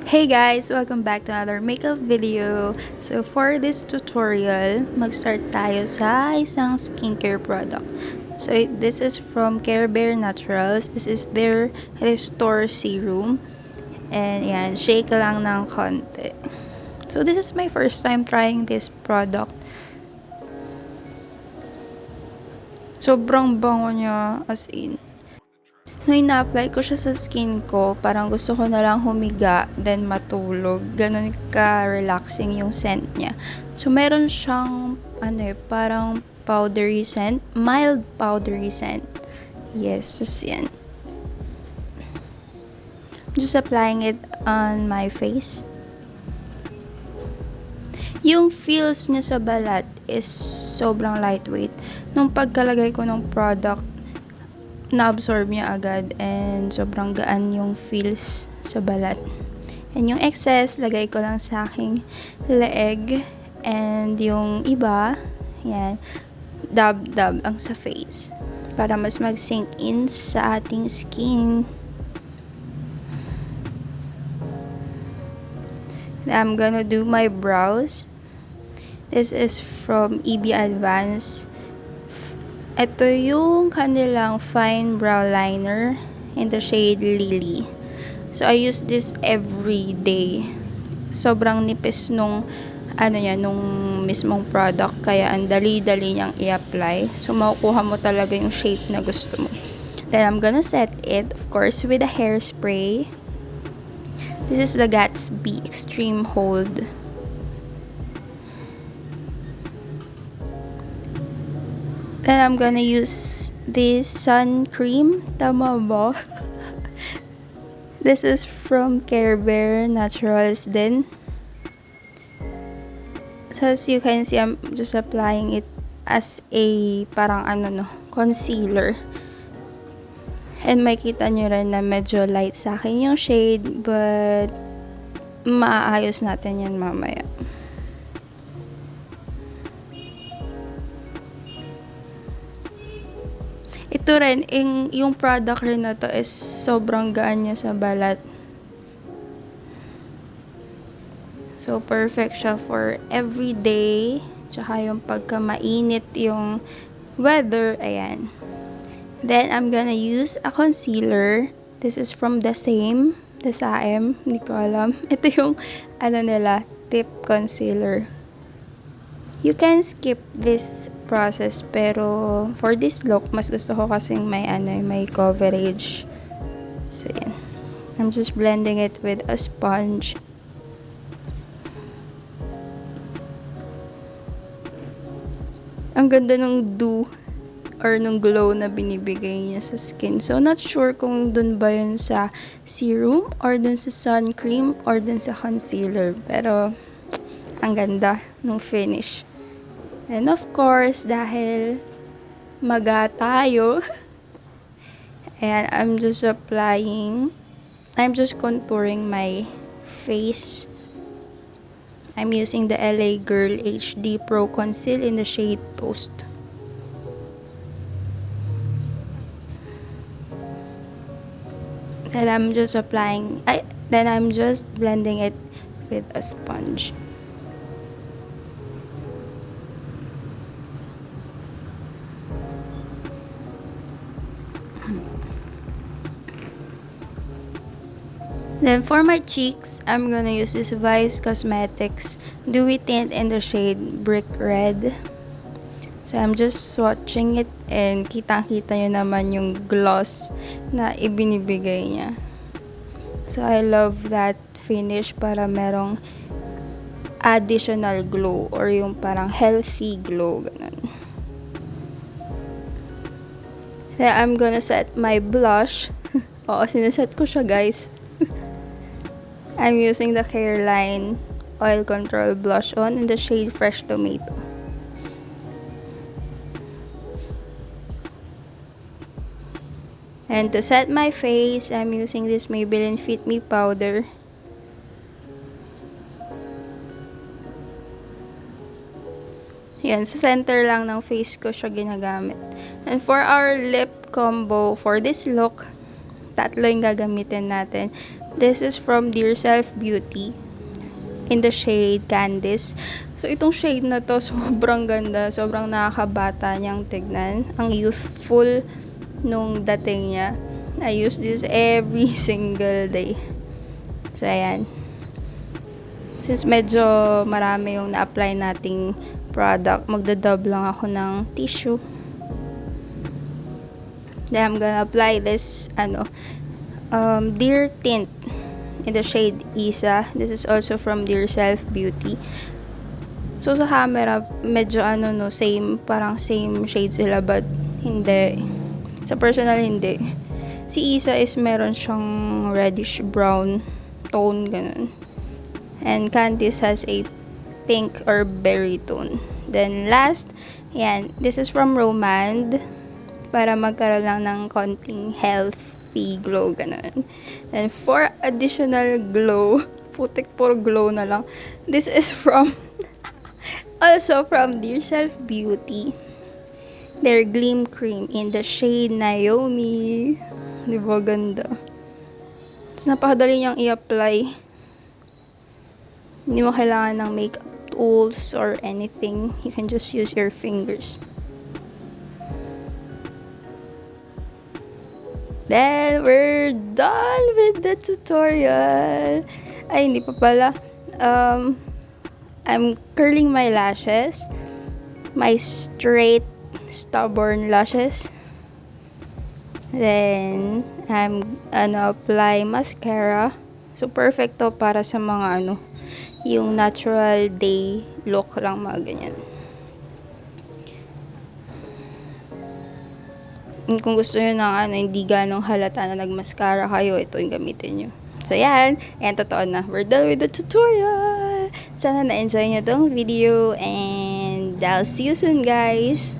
Hey guys! Welcome back to another makeup video. So for this tutorial, mag-start tayo sa isang skincare product. So this is from Carebare Naturals. This is their Restore Serum. And yan, shake lang ng konti. So this is my first time trying this product. Sobrang bango niya, as in. Nung ina-apply ko siya sa skin ko, parang gusto ko na lang humiga, then matulog. Ganun ka-relaxing yung scent niya. So, meron siyang, parang powdery scent. Mild powdery scent. Yes, just yan. Just applying it on my face. Yung feels niya sa balat is sobrang lightweight. Nung pagkalagay ko ng product, na-absorb niya agad and sobrang gaan yung feels sa balat. And yung excess, lagay ko lang sa aking leeg. And yung iba, yan, dab-dab ang sa face. Para mas mag-sink in sa ating skin. I'm gonna do my brows. This is from EB Advance. Ito yung kanilang fine brow liner in the shade Lily. So, I use this every day. Sobrang nipis nung, nung mismong product. Kaya, ang dali-dali niyang i-apply. So, makukuha mo talaga yung shape na gusto mo. Then, I'm gonna set it, of course, with a hairspray. This is the Gatsby Extreme Hold. Then, I'm gonna use this sun cream. Tama ba? This is from Carebare Naturals din. So, as you can see, I'm just applying it as a parang concealer. And makita nyo rin na medyo light sa akin yung shade, but maaayos natin yan mamaya. Ito rin, yung product rin na to is sobrang gaan niya sa balat. So, perfect siya for everyday. Tsaka yung pagka mainit yung weather, ayan. Then, I'm gonna use a concealer. This is from the saem, hindi ko alam. Ito yung, nila, tip concealer. You can skip this process, pero for this look, mas gusto ko kasing may coverage. So, yan. I'm just blending it with a sponge. Ang ganda ng dew or nung glow na binibigay niya sa skin. So, not sure kung dun ba yun sa serum or dun sa sun cream or dun sa concealer. Pero, ang ganda nung finish. And of course, dahil maga tayo, and I'm just contouring my face. I'm using the LA Girl HD Pro Conceal in the shade Toast. Then I'm just blending it with a sponge. Then for my cheeks, I'm gonna use this Vice Cosmetics Dewy Tint in the shade Brick Red. So I'm just swatching it and kitang-kita nyo naman yung gloss na ibinibigay niya. So I love that finish para merong additional glow or yung parang healthy glow, ganun. Then I'm gonna set my blush. Oo, sineset ko siya, guys. I'm using the Careline Oil Control Blush On in the shade Fresh Tomato. And to set my face, I'm using this Maybelline Fit Me powder. Yan, sa center lang ng face ko siya ginagamit. And for our lip combo, for this look, tatlo yung gagamitin natin. This is from Dear Self Beauty in the shade Candice. So, itong shade na to, sobrang ganda. Sobrang nakakabata niyang tignan. Ang youthful nung dating niya. I use this every single day. So, ayan. Since medyo marami yung na-apply nating product, magdadub lang ako ng tissue. Then, I'm gonna apply this, Dear Tint in the shade Yssa. This is also from Dear Self Beauty. So, sa camera, medyo same, parang same shade sila, but hindi. Sa personal, hindi. Si Yssa is meron siyang reddish brown tone, ganun. And Candice has a pink or berry tone. Then, last, yan, this is from Romand, para magkaroon lang ng konting healthy glow, ganun. And for additional glow, putik puro glow na lang, this is from also from Dear Self Beauty, their gleam cream in the shade Naomi. Diba ganda? So, napakadali niyang i-apply. Hindi mo kailangan ng makeup tools or anything. You can just use your fingers. Then, we're done with the tutorial. Ay, hindi pa pala. I'm curling my lashes. My straight, stubborn lashes. Then, I'm apply mascara. So, perfect to para sa mga yung natural day look lang, mga ganyan. Kung gusto nyo ng hindi ganong halata na nagmascara kayo, ito yung gamitin nyo. So, yan. Ayan, totoo na. We're done with the tutorial. Sana na-enjoy nyo tong video and I'll see you soon, guys.